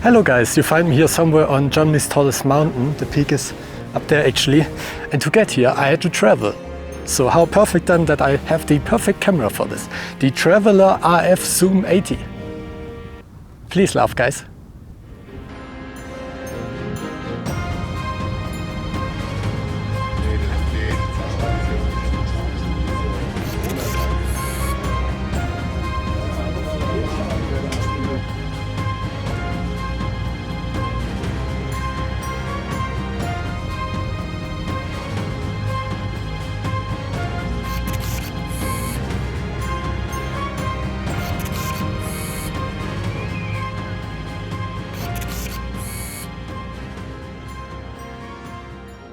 Hello guys, you find me here somewhere on Germany's tallest mountain. The peak is up there actually. And to get here I had to travel. So how perfect then that I have the perfect camera for this. The Traveler RF Zoom 80. Please laugh guys.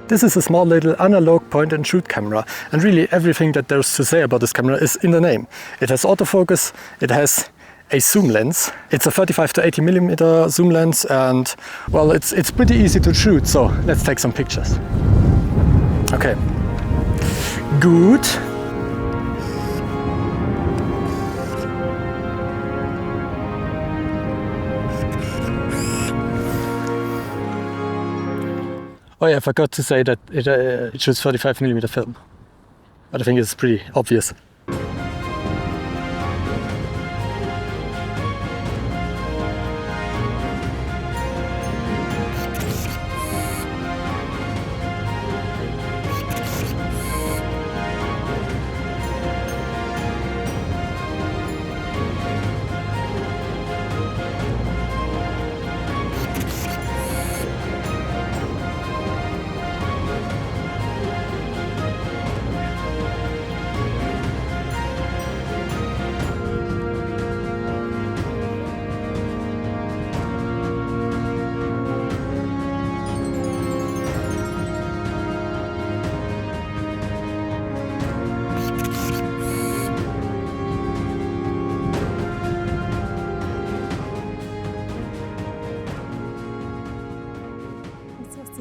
This is a small little analog point and shoot camera, and really everything that there's to say about this camera is in the name. It has autofocus, it has a zoom lens. It's a 35 to 80mm zoom lens, and well, it's pretty easy to shoot, so let's take some pictures. Okay, good. Oh yeah, I forgot to say that it shoots 35mm film, but I think it's pretty obvious.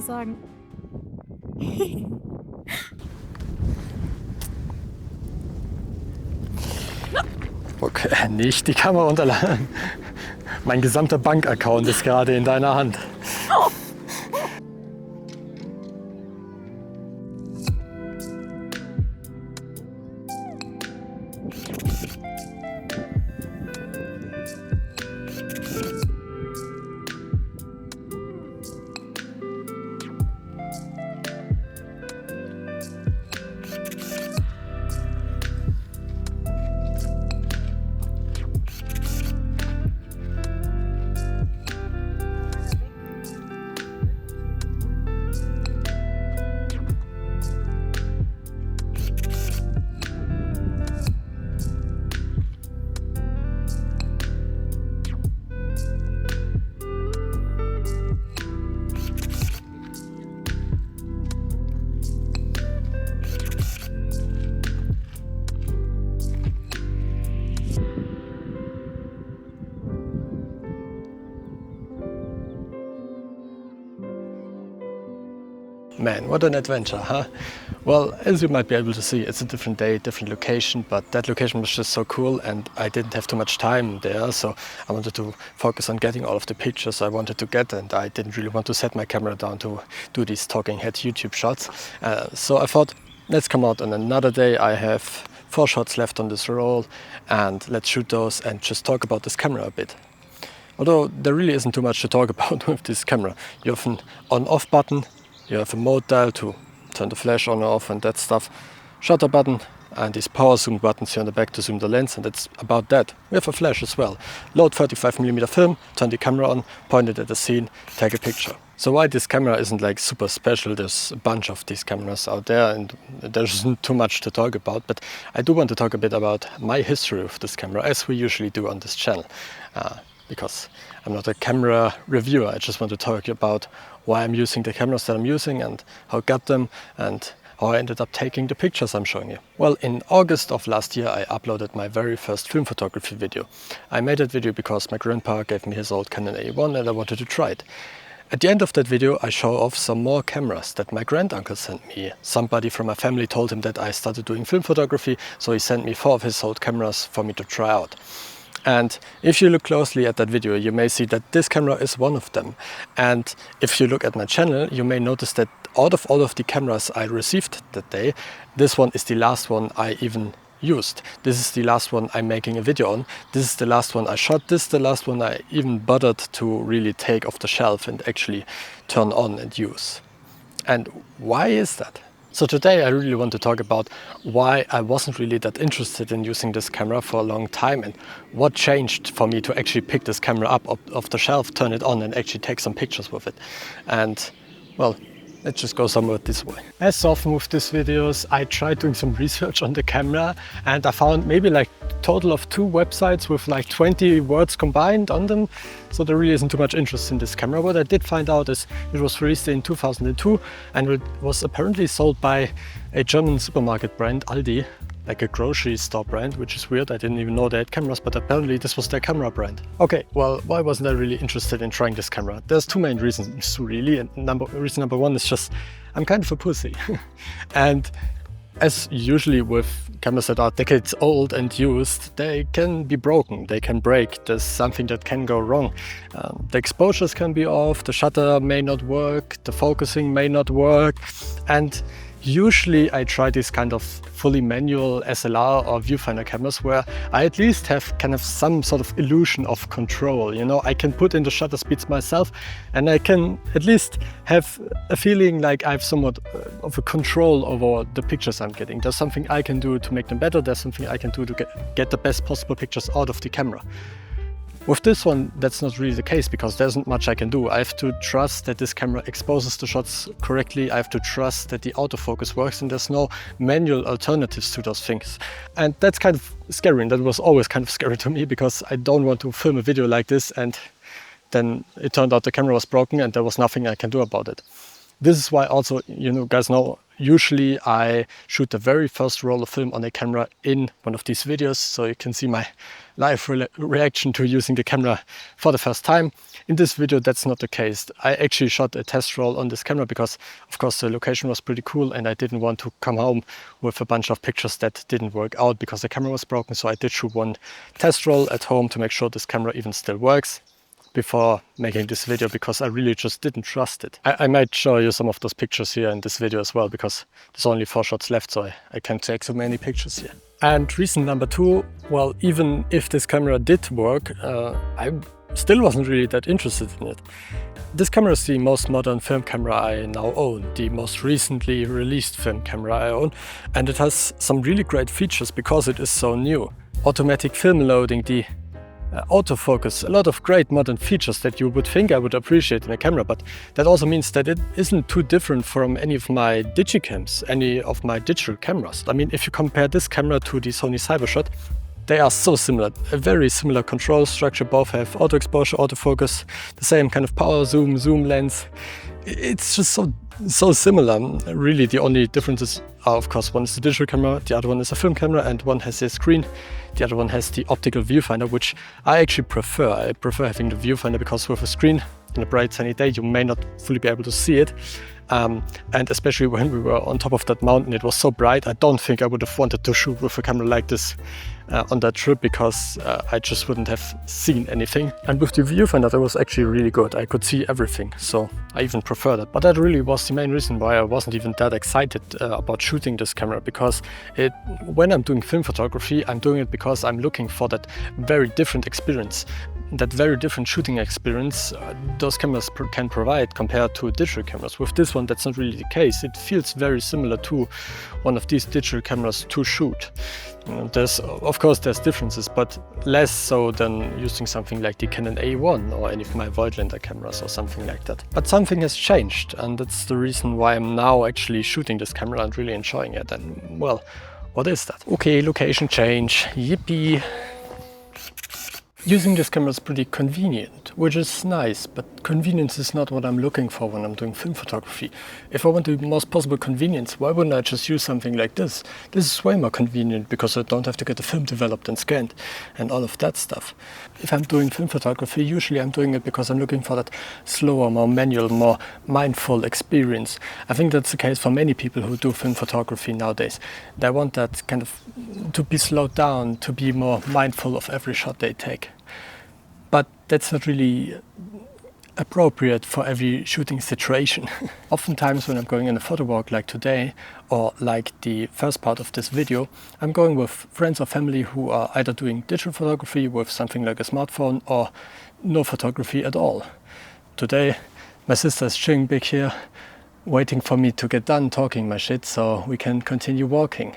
Sagen. Okay, nicht die Kamera runterladen. Mein gesamter Bankaccount ist gerade in deiner Hand. Man, what an adventure, huh? Well, as you might be able to see, it's a different day, different location, but that location was just so cool and I didn't have too much time there, so I wanted to focus on getting all of the pictures I wanted to get, and I didn't really want to set my camera down to do these talking head YouTube shots. So I thought, let's come out on another day. I have 4 shots left on this roll, and let's shoot those and just talk about this camera a bit. Although there really isn't too much to talk about with this camera. You have an on-off button, you have a mode dial to turn the flash on or off and that stuff, shutter button, and these power zoom buttons here on the back to zoom the lens, and that's about that. We have a flash as well. Load 35mm film, turn the camera on, point it at the scene, take a picture. So why this camera isn't like super special, there's a bunch of these cameras out there and there isn't too much to talk about, but I do want to talk a bit about my history with this camera, as we usually do on this channel. Because I'm not a camera reviewer, I just want to talk about why I'm using the cameras that I'm using and how I got them and how I ended up taking the pictures I'm showing you. Well, in August of last year I uploaded my very first film photography video. I made that video because my grandpa gave me his old Canon A1 and I wanted to try it. At the end of that video I show off some more cameras that my granduncle sent me. Somebody from my family told him that I started doing film photography, so he sent me 4 of his old cameras for me to try out. And if you look closely at that video, you may see that this camera is one of them. And if you look at my channel, you may notice that out of all of the cameras I received that day, this one is the last one I even used. This is the last one I'm making a video on. This is the last one I shot. This is the last one I even bothered to really take off the shelf and actually turn on and use. And why is that? So today I really want to talk about why I wasn't really that interested in using this camera for a long time and what changed for me to actually pick this camera up off the shelf, turn it on and actually take some pictures with it. And well, let's just go somewhere this way. As often with these videos, I tried doing some research on the camera and I found maybe like a total of 2 websites with like 20 words combined on them. So there really isn't too much interest in this camera. What I did find out is it was released in 2002 and it was apparently sold by a German supermarket brand, Aldi, like a grocery store brand, which is weird. I didn't even know they had cameras, but apparently this was their camera brand. Okay, well, why wasn't I really interested in trying this camera? There's 2 main reasons really, and reason number 1 is just I'm kind of a pussy. And as usually with cameras that are decades old and used, they can be broken, they can break, there's something that can go wrong. The exposures can be off, the shutter may not work, the focusing may not work, and usually I try these kind of fully manual SLR or viewfinder cameras where I at least have kind of some sort of illusion of control. You know, I can put in the shutter speeds myself and I can at least have a feeling like I have somewhat of a control over the pictures I'm getting. There's something I can do to make them better. There's something I can do to get the best possible pictures out of the camera. With this one, that's not really the case because there isn't much I can do. I have to trust that this camera exposes the shots correctly. I have to trust that the autofocus works and there's no manual alternatives to those things. And that's kind of scary, and that was always kind of scary to me because I don't want to film a video like this and then it turned out the camera was broken and there was nothing I can do about it. This is why also, you know, guys know, usually I shoot the very first roll of film on a camera in one of these videos, so you can see my live reaction to using the camera for the first time. In this video, that's not the case. I actually shot a test roll on this camera because, of course, the location was pretty cool and I didn't want to come home with a bunch of pictures that didn't work out because the camera was broken. So I did shoot one test roll at home to make sure this camera even still works before making this video because I really just didn't trust it. I might show you some of those pictures here in this video as well because there's only 4 shots left, so I can't take so many pictures here. And reason number 2, well, even if this camera did work, I still wasn't really that interested in it. This camera is the most modern film camera I now own, the most recently released film camera I own, and it has some really great features because it is so new. Automatic film loading, the autofocus, a lot of great modern features that you would think I would appreciate in a camera, but that also means that it isn't too different from any of my digicams, any of my digital cameras. I mean, if you compare this camera to the Sony Cybershot, they are so similar, a very similar control structure. Both have auto exposure, autofocus, the same kind of power zoom lens. It's just so similar. Really, the only differences are, of course, one is the digital camera, the other one is a film camera, and one has a screen. The other one has the optical viewfinder, which I actually prefer. I prefer having the viewfinder because with a screen on a bright sunny day, you may not fully be able to see it. And especially when we were on top of that mountain, it was so bright. I don't think I would have wanted to shoot with a camera like this on that trip because I just wouldn't have seen anything. And with the viewfinder, that was actually really good. I could see everything, so I even preferred it. But that really was the main reason why I wasn't even that excited about shooting this camera, because when I'm doing film photography, I'm doing it because I'm looking for that very different experience. That very different shooting experience those cameras can provide compared to digital cameras. With this one, that's not really the case. It feels very similar to one of these digital cameras to shoot. Of course there's differences, but less so than using something like the Canon A1 or any of my Voigtlander cameras or something like that. But something has changed, and that's the reason why I'm now actually shooting this camera and really enjoying it. And well, what is that? Okay, location change, yippee. Using this camera is pretty convenient, which is nice, but convenience is not what I'm looking for when I'm doing film photography. If I want the most possible convenience, why wouldn't I just use something like this? This is way more convenient because I don't have to get the film developed and scanned and all of that stuff. If I'm doing film photography, usually I'm doing it because I'm looking for that slower, more manual, more mindful experience. I think that's the case for many people who do film photography nowadays. They want that kind of to be slowed down, to be more mindful of every shot they take. But that's not really appropriate for every shooting situation. Oftentimes when I'm going on a photo walk like today, or like the first part of this video, I'm going with friends or family who are either doing digital photography with something like a smartphone or no photography at all. Today my sister is chilling back here, waiting for me to get done talking my shit so we can continue walking.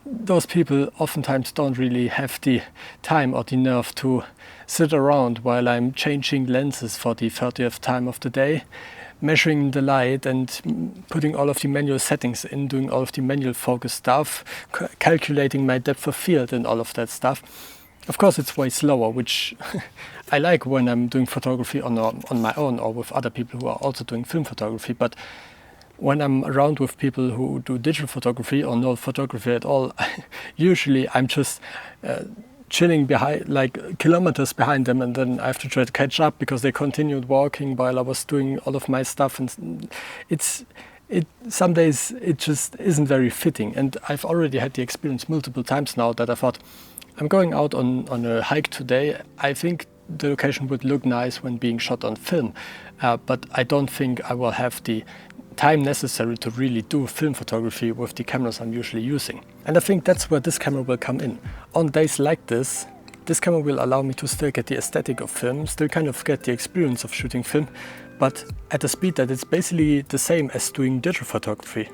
Those people oftentimes don't really have the time or the nerve to sit around while I'm changing lenses for the 30th time of the day, measuring the light and putting all of the manual settings in, doing all of the manual focus stuff, calculating my depth of field and all of that stuff. Of course it's way slower, which I like when I'm doing photography on my own or with other people who are also doing film photography, but when I'm around with people who do digital photography or no photography at all, usually I'm just chilling behind, like kilometers behind them, and then I have to try to catch up because they continued walking while I was doing all of my stuff, and some days it just isn't very fitting. And I've already had the experience multiple times now that I thought, I'm going out on a hike today. I think the location would look nice when being shot on film, but I don't think I will have the time necessary to really do film photography with the cameras I'm usually using. And I think that's where this camera will come in. On days like this camera will allow me to still get the aesthetic of film, still kind of get the experience of shooting film, but at a speed that it's basically the same as doing digital photography.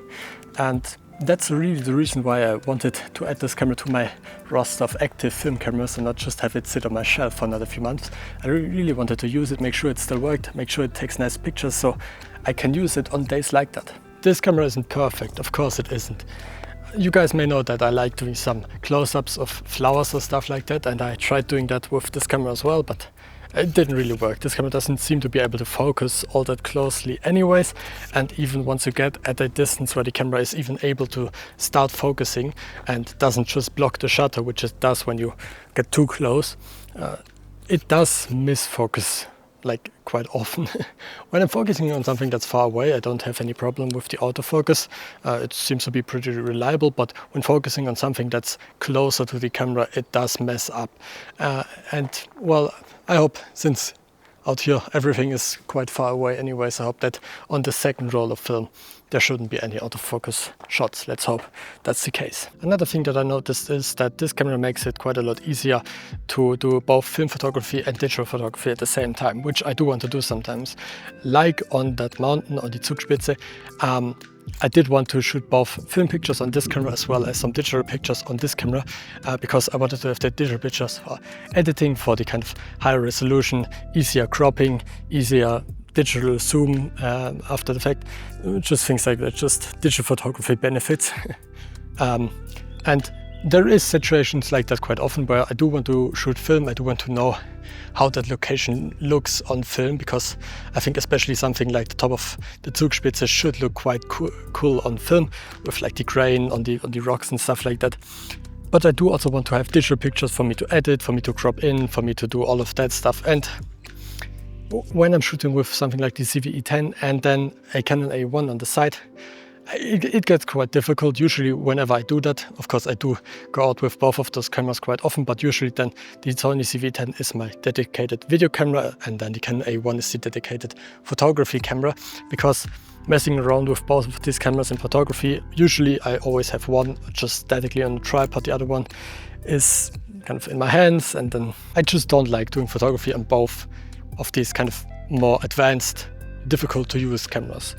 And that's really the reason why I wanted to add this camera to my roster of active film cameras and not just have it sit on my shelf for another few months. I really wanted to use it, make sure it still worked, make sure it takes nice pictures so I can use it on days like that. This camera isn't perfect, of course it isn't. You guys may know that I like doing some close-ups of flowers or stuff like that, and I tried doing that with this camera as well, but it didn't really work. This camera doesn't seem to be able to focus all that closely anyways, and even once you get at a distance where the camera is even able to start focusing and doesn't just block the shutter, which it does when you get too close, it does miss focus like quite often. When I'm focusing on something that's far away, I don't have any problem with the autofocus. It seems to be pretty reliable, but when focusing on something that's closer to the camera, it does mess up. And well, I hope, since out here everything is quite far away anyways, I hope that on the second roll of film there shouldn't be any autofocus shots. Let's hope that's the case. Another thing that I noticed is that this camera makes it quite a lot easier to do both film photography and digital photography at the same time, which I do want to do sometimes. Like on that mountain, on the Zugspitze, I did want to shoot both film pictures on this camera as well as some digital pictures on this camera, because I wanted to have the digital pictures for editing, for the kind of higher resolution, easier cropping, easier digital zoom after the fact, just things like that, just digital photography benefits. And there is situations like that quite often where I do want to shoot film, I do want to know how that location looks on film, because I think especially something like the top of the Zugspitze should look quite cool on film, with like the grain on the rocks and stuff like that. But I do also want to have digital pictures for me to edit, for me to crop in, for me to do all of that stuff. And when I'm shooting with something like the ZV-E10 and then a Canon A1 on the side, it gets quite difficult. Usually whenever I do that, of course I do go out with both of those cameras quite often, but usually then the Sony ZV-10 is my dedicated video camera and then the Canon A1 is the dedicated photography camera, because messing around with both of these cameras in photography, usually I always have one just statically on the tripod, the other one is kind of in my hands, and then I just don't like doing photography on both of these kind of more advanced, difficult to use cameras.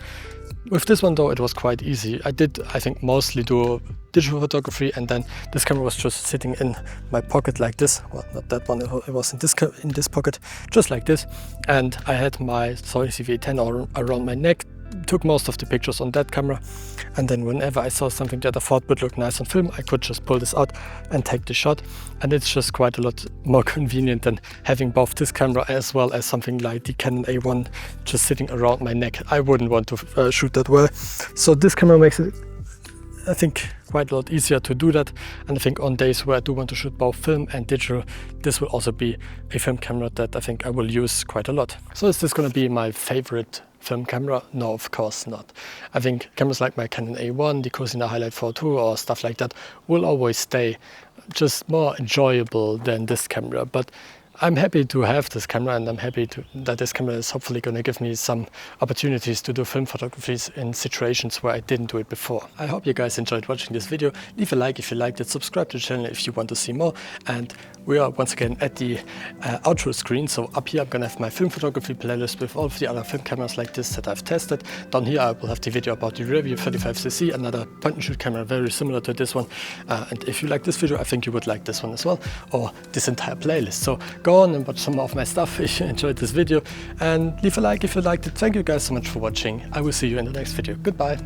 With this one though, it was quite easy. I did, I think, mostly do digital photography, and then this camera was just sitting in my pocket like this. Well, not that one, it was in this pocket, just like this. And I had my Sony ZV-10 around my neck took most of the pictures on that camera, and then whenever I saw something that I thought would look nice on film, I could just pull this out and take the shot. And it's just quite a lot more convenient than having both this camera as well as something like the Canon A1 just sitting around my neck. I wouldn't want to shoot that well. So this camera makes it, I think, quite a lot easier to do that. And I think on days where I do want to shoot both film and digital, this will also be a film camera that I think I will use quite a lot. So is this going to be my favorite film camera? No, of course not. I think cameras like my Canon A1, the Cosina Highlight 4.2 or stuff like that will always stay just more enjoyable than this camera. But I'm happy to have this camera, and I'm happy that this camera is hopefully going to give me some opportunities to do film photographies in situations where I didn't do it before. I hope you guys enjoyed watching this video. Leave a like if you liked it, subscribe to the channel if you want to see more, and we are once again at the outro screen. So up here I'm going to have my film photography playlist with all of the other film cameras like this that I've tested. Down here I will have the video about the Review 35cc, another point and shoot camera very similar to this one. And if you like this video, I think you would like this one as well, or this entire playlist. So go on and watch some more of my stuff if you enjoyed this video, and leave a like if you liked it. Thank you guys so much for watching. I will see you in the next video. Goodbye.